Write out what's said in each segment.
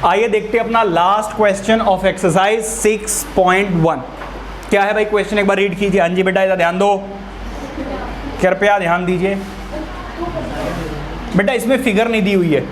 आइए देखते हैं अपना लास्ट क्वेश्चन ऑफ एक्सरसाइज 6.1। क्या है भाई क्वेश्चन, एक बार रीड कीजिए। हाँ जी बेटा, इधर ध्यान दो, कृपया ध्यान दीजिए बेटा। इसमें फिगर नहीं दी हुई है,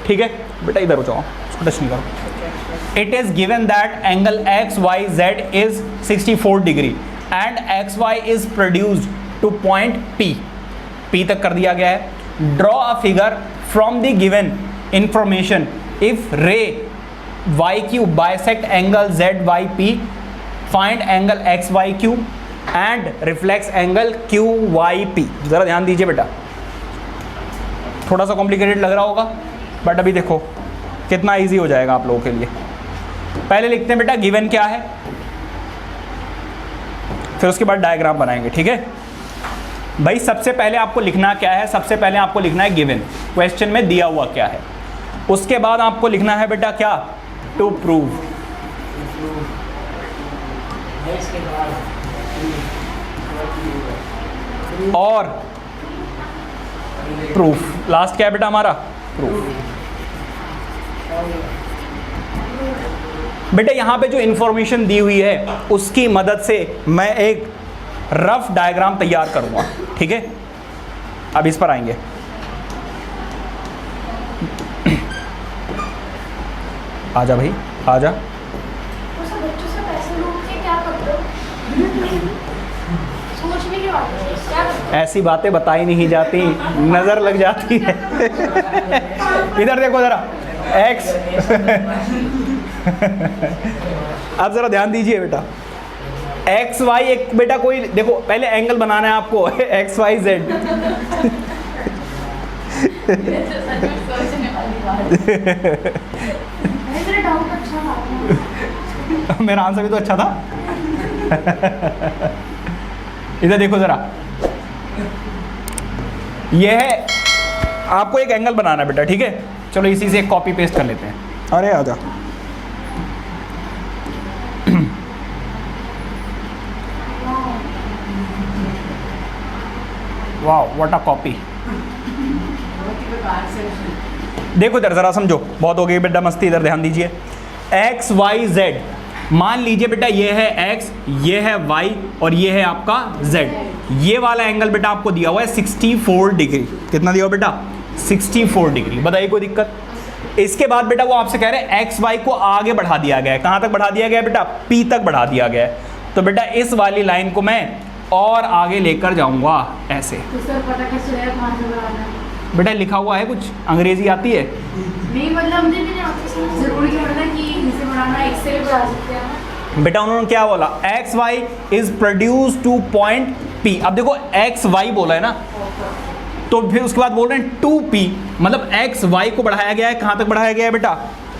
ठीक है बेटा, इधर हो जाओ, इसको टच नहीं करो। It is given that angle X Y Z is 64 degree and X Y is produced to point P, P तक कर दिया गया है। Draw a figure from the given information if ray Y Q bisect angle Z Y P, find angle X Y Q and reflex angle Q Y P. जरा ध्यान दीजिए बेटा, थोड़ा सा कॉम्प्लिकेटेड लग रहा होगा बट अभी देखो कितना इजी हो जाएगा आप लोगों के लिए। पहले लिखते हैं बेटा गिवन क्या है, फिर उसके बाद डायग्राम बनाएंगे, ठीक है भाई। सबसे पहले आपको लिखना क्या है, सबसे पहले आपको लिखना है गिवन, क्वेश्चन में दिया हुआ क्या है। उसके बाद आपको लिखना है बेटा क्या, टू प्रूव, और प्रूफ। लास्ट क्या है बेटा हमारा, प्रूफ। बेटा यहां पे जो इंफॉर्मेशन दी हुई है उसकी मदद से मैं एक रफ डायग्राम तैयार करूंगा, ठीक है। अब इस पर आएंगे। आजा भाई आजा। ऐसी बातें बताई नहीं जाती, नजर लग जाती है। इधर देखो जरा, एक्स अब जरा ध्यान दीजिए बेटा, एक्स वाई एक बेटा कोई देखो, पहले एंगल बनाना है आपको एक्स वाई जेड। मेरा आंसर भी तो अच्छा था। इधर देखो जरा, यह है आपको एक एंगल बनाना है बेटा, ठीक है। चलो इसी से एक कॉपी पेस्ट कर लेते हैं। अरे आजा, वाह व्हाट अ कॉपी। देखो इधर जरा समझो, बहुत हो गई बेटा मस्ती, इधर ध्यान दीजिए। एक्स वाई जेड, मान लीजिए बेटा ये है x, ये है y और ये है आपका z। ये वाला एंगल बेटा आपको दिया हुआ है 64 डिग्री। कितना दिया हुआ बेटा, 64 डिग्री। बताइए कोई दिक्कत। इसके बाद बेटा वो आपसे कह रहे हैं एक्स वाई को आगे बढ़ा दिया गया है। कहाँ तक बढ़ा दिया गया है बेटा, p तक बढ़ा दिया गया है। तो बेटा इस वाली लाइन को मैं और आगे लेकर जाऊंगा ऐसे। तो सर पता कैसे है कहाँ से बढ़ाना है? बेटा लिखा हुआ है, कुछ अंग्रेजी आती है? नहीं मतलब मुझे भी नहीं आती सर। जरूरी नहीं पड़ता कि इनसे बढ़ाना है, इससे भी बढ़ा सकते हैं। बेटा उन्होंने क्या बोला, X Y is produce to point P. अब देखो एक्स वाई बोला है ना, तो फिर उसके बाद बोल रहे हैं टू पी, मतलब एक्स वाई को बढ़ाया गया है। कहाँ तक बढ़ाया गया है बेटा,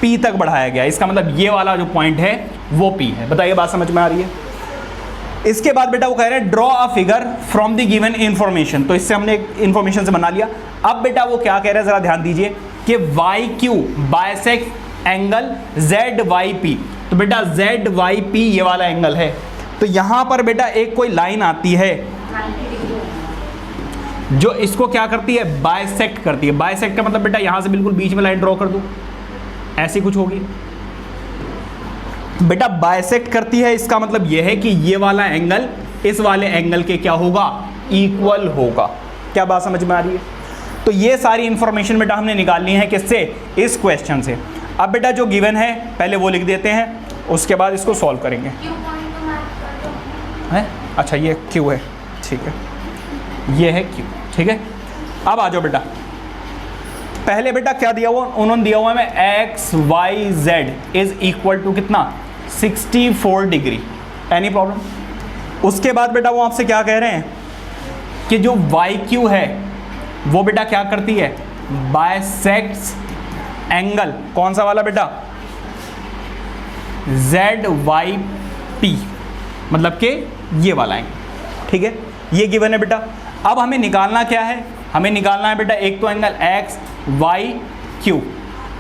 पी तक बढ़ाया गया है। इसका मतलब ये वाला जो पॉइंट है वो पी है। बताइए बात समझ में आ रही है। इसके बाद बेटा वो कह रहे हैं draw a figure from the given information. तो इससे हमने इंफॉर्मेशन से बना लिया। अब बेटा वो क्या कह रहे हैं जरा ध्यान दीजिए कि Y Q bisect angle Z Y P. तो बेटा जेड वाई पी ये वाला एंगल है। तो यहां पर बेटा एक कोई लाइन आती है जो इसको क्या करती है, बाइसेक्ट करती है। बाइसेक्ट का मतलब बेटा यहां से बिल्कुल बीच में लाइन ड्रॉ कर दूं, ऐसी कुछ होगी बेटा। बाइसेक्ट करती है, इसका मतलब यह है कि ये वाला एंगल इस वाले एंगल के क्या होगा, इक्वल होगा। क्या बात समझ में आ रही है। तो ये सारी इंफॉर्मेशन बेटा हमने निकालनी है किससे, इस क्वेश्चन से। अब बेटा जो गिवन है पहले वो लिख देते हैं, उसके बाद इसको सॉल्व करेंगे। है अच्छा ये क्यू है, ठीक है, ये है क्यू, ठीक है। अब आ जाओ बेटा, पहले बेटा क्या दिया हुआ, उन्होंने दिया हुआ है X Y Z is equal to कितना, 64 डिग्री। Any problem. उसके बाद बेटा वो आपसे क्या कह रहे हैं कि जो वाई क्यू है वो बेटा क्या करती है, बाइसेक्ट्स एंगल, कौन सा वाला बेटा, जेड वाई पी, मतलब कि ये वाला एंगल, ठीक है। ये गिवन है बेटा। अब हमें निकालना क्या है, हमें निकालना है बेटा एक तो एंगल एक्स वाई क्यू।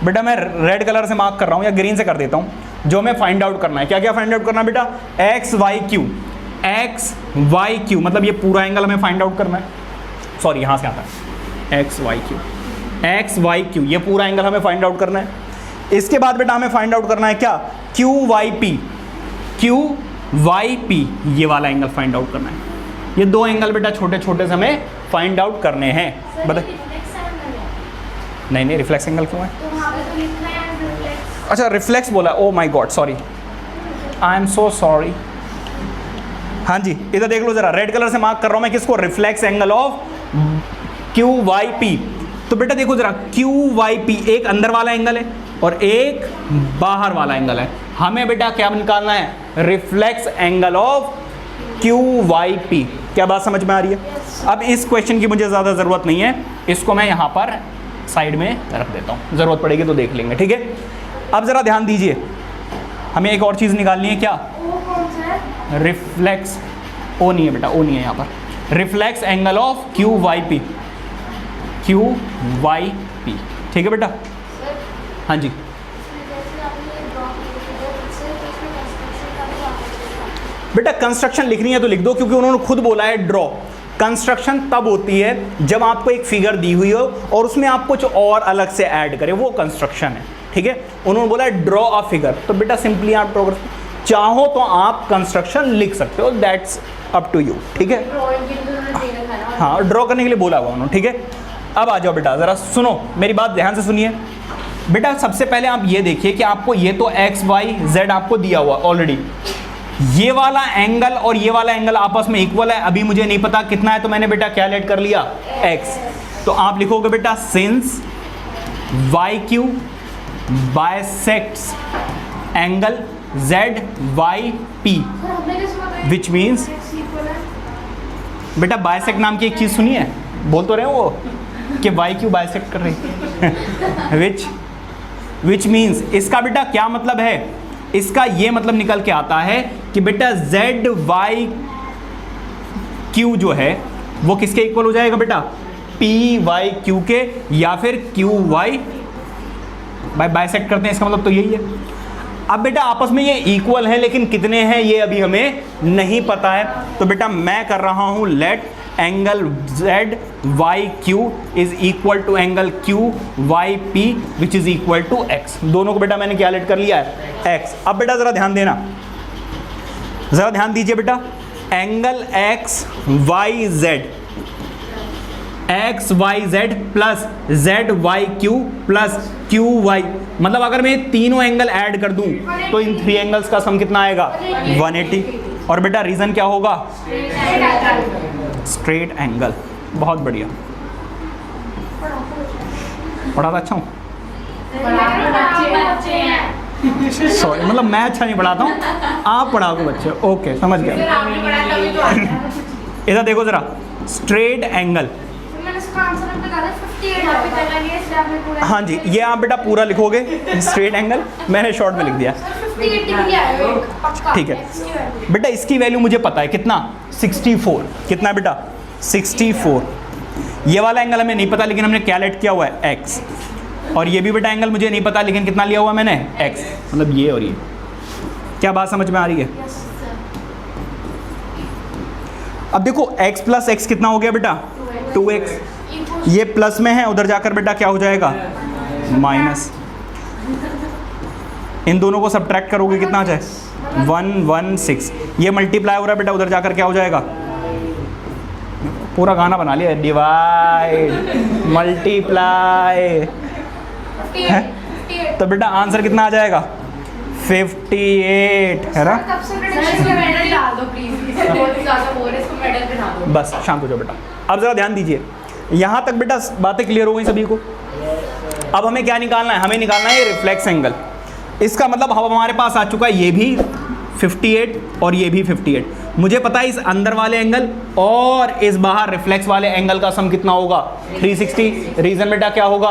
बेटा मैं रेड कलर से मार्क कर रहा हूँ या ग्रीन से कर देता हूँ। जो हमें फाइंड आउट करना है, क्या क्या फाइंड आउट करना है बेटा, X Y Q, X Y Q, मतलब ये पूरा एंगल हमें फाइंड आउट करना है। सॉरी यहाँ से आता है X Y Q, X Y Q, ये पूरा एंगल हमें फाइंड आउट करना है। इसके बाद बेटा हमें फाइंड आउट करना है क्या, Q Y P, Q Y P, ये वाला एंगल फाइंड आउट करना है। ये दो एंगल बेटा छोटे छोटे से हमें फाइंड आउट करने हैं। बता, नहीं रिफ्लेक्स एंगल क्यों है? अच्छा रिफ्लेक्स बोला, oh my God sorry, I am so sorry. हाँ जी इधर देख लो जरा, रेड कलर से मार्क कर रहा हूं मैं किसको, reflex angle of Q Y P. तो बेटा देखो जरा, क्यू वाई पी एक अंदर वाला एंगल है और एक बाहर वाला एंगल है। हमें बेटा क्या निकालना है, reflex angle of Q Y P. क्या बात समझ में आ रही है? अब इस क्वेश्चन की मुझे ज़्यादा ज़रूरत नहीं है, इसको मैं यहाँ पर साइड में रख देता हूँ, ज़रूरत पड़ेगी तो देख लेंगे, ठीक है। अब ज़रा ध्यान दीजिए, हमें एक और चीज़ निकालनी है, क्या, रिफ्लेक्स, ओ नहीं है बेटा, ओ नहीं है यहाँ पर, reflex angle of Q Y P, Q Y P, ठीक है बेटा। हाँ जी बेटा कंस्ट्रक्शन लिखनी है तो लिख दो, क्योंकि उन्होंने खुद बोला है ड्रॉ। कंस्ट्रक्शन तब होती है जब आपको एक फिगर दी हुई हो और उसमें आप कुछ और अलग से ऐड करें, वो कंस्ट्रक्शन है, ठीक है। उन्होंने बोला है ड्रॉ अ फिगर, तो बेटा सिंपली आप चाहो तो आप कंस्ट्रक्शन लिख सकते हो, दैट्स अप टू यू, ठीक है। हाँ ड्रॉ करने के लिए बोला हुआ उन्होंने, ठीक है। अब आ जाओ बेटा ज़रा सुनो, मेरी बात ध्यान से सुनिए बेटा। सबसे पहले आप ये देखिए कि आपको ये तो एक्स वाई जेड आपको दिया हुआ ऑलरेडी, ये वाला एंगल और ये वाला एंगल आपस में इक्वल है। अभी मुझे नहीं पता कितना है, तो मैंने बेटा क्या लेट कर लिया, x। तो आप लिखोगे बेटा since Y Q bisects angle Z Y P, which means बेटा बाइसेक्ट नाम की एक चीज़ सुनी है, बोल तो रहे हो वो कि वाई क्यू बाइसेक्ट कर रही विच मीन्स, इसका बेटा क्या मतलब है, इसका ये मतलब निकल के आता है कि बेटा जेड वाई क्यू जो है वो किसके इक्वल हो जाएगा बेटा, पी वाई क्यू के, या फिर क्यू वाई बाइसेक्ट करते हैं, इसका मतलब तो यही है। अब बेटा आपस में ये इक्वल है, लेकिन कितने हैं ये अभी हमें नहीं पता है। तो बेटा मैं कर रहा हूं let angle Z Y Q is equal to angle Q Y P which is equal to X. दोनों को बेटा मैंने क्या लेट कर लिया है, एक्स। अब बेटा ज़रा ध्यान देना, ज़रा ध्यान दीजिए बेटा, angle X Y Z, X Y Z plus Z Y Q plus Q Y, मतलब अगर मैं तीनों एंगल ऐड कर दूं तो इन थ्री एंगल्स का सम कितना आएगा, 180। और बेटा रीजन क्या होगा, स्ट्रेट एंगल। बहुत बढ़िया, पढ़ाता अच्छा हूँ, सॉरी मतलब मैं अच्छा नहीं पढ़ाता हूँ, आप पढ़ाओ बच्चे, ओके समझ गया। इधर देखो जरा, स्ट्रेट एंगल, हाँ जी ये आप बेटा पूरा लिखोगे, स्ट्रेट एंगल मैंने शॉर्ट में लिख दिया, ठीक है बेटा। इसकी वैल्यू मुझे पता है कितना, 64, कितना है बेटा, 64। ये वाला एंगल हमें नहीं पता, लेकिन हमने क्या लेट किया हुआ है, x। और ये भी बेटा एंगल मुझे नहीं पता, लेकिन कितना लिया हुआ मैंने, x, मतलब ये और ये। क्या बात समझ में आ रही है? अब देखो x प्लस x कितना हो गया बेटा, 2x। ये प्लस में है, उधर जाकर बेटा क्या हो जाएगा, माइनस। इन दोनों को सब्ट्रैक्ट करोगे कितना आ जाए, 116। ये मल्टीप्लाई हो रहा है बेटा, उधर जाकर क्या हो जाएगा, पूरा गाना बना लिया, डिवाइड मल्टीप्लाई, तो बेटा आंसर कितना आ जाएगा, 58 है ना। बस शांत हो जाओ बेटा। अब ज़रा ध्यान दीजिए, यहाँ तक बेटा बातें क्लियर हो गई सभी को। अब हमें क्या निकालना है, हमें निकालना है रिफ्लेक्स एंगल। इसका मतलब अब हमारे पास आ चुका है ये भी 58 और ये भी 58। मुझे पता है इस अंदर वाले एंगल और इस बाहर रिफ्लेक्स वाले एंगल का सम कितना होगा, 360। रीजन बेटा क्या होगा,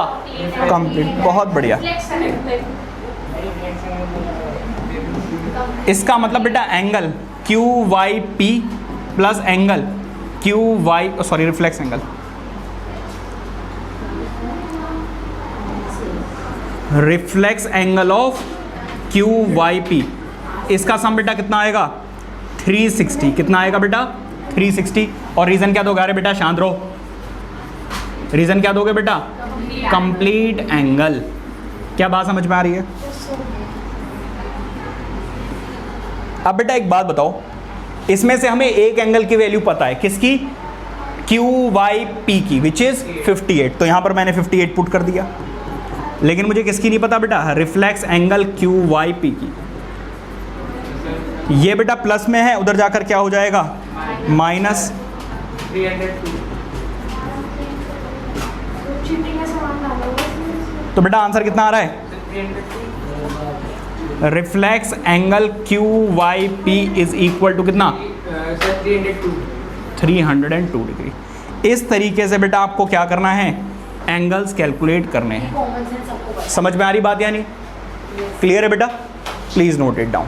कंप्लीट। बहुत बढ़िया। इसका मतलब बेटा angle Q Y P plus angle Q Y, sorry reflex angle, reflex angle of Q Y P, इसका सम बेटा कितना आएगा, 360। कितना आएगा बेटा, 360। और रीजन क्या दोगे, अरे बेटा शांत रहो, रीजन क्या दोगे बेटा, कंप्लीट एंगल। क्या बात समझ में आ रही है? अब बेटा एक बात बताओ, इसमें से हमें एक एंगल की वैल्यू पता है, किसकी? क्यू वाई पी की, विच इज 58। तो यहां पर मैंने 58 पुट कर दिया, लेकिन मुझे किसकी नहीं पता बेटा? Reflex angle Q Y P की। ये बेटा प्लस में है, उधर जाकर क्या हो जाएगा? माइनस। 302। चीटिंग का सामान डाला हुआ है। तो बेटा आंसर कितना आ रहा है? 302। Reflex angle Q Y P is equal to कितना? सर 302। 302 डिग्री। इस तरीके से बेटा आपको क्या करना है? एंगल्स कैलकुलेट करने हैं। कॉमन सेंस सबको पता है। समझ में आ रही बात या नहीं? क्लियर है बेटा? Please note it down.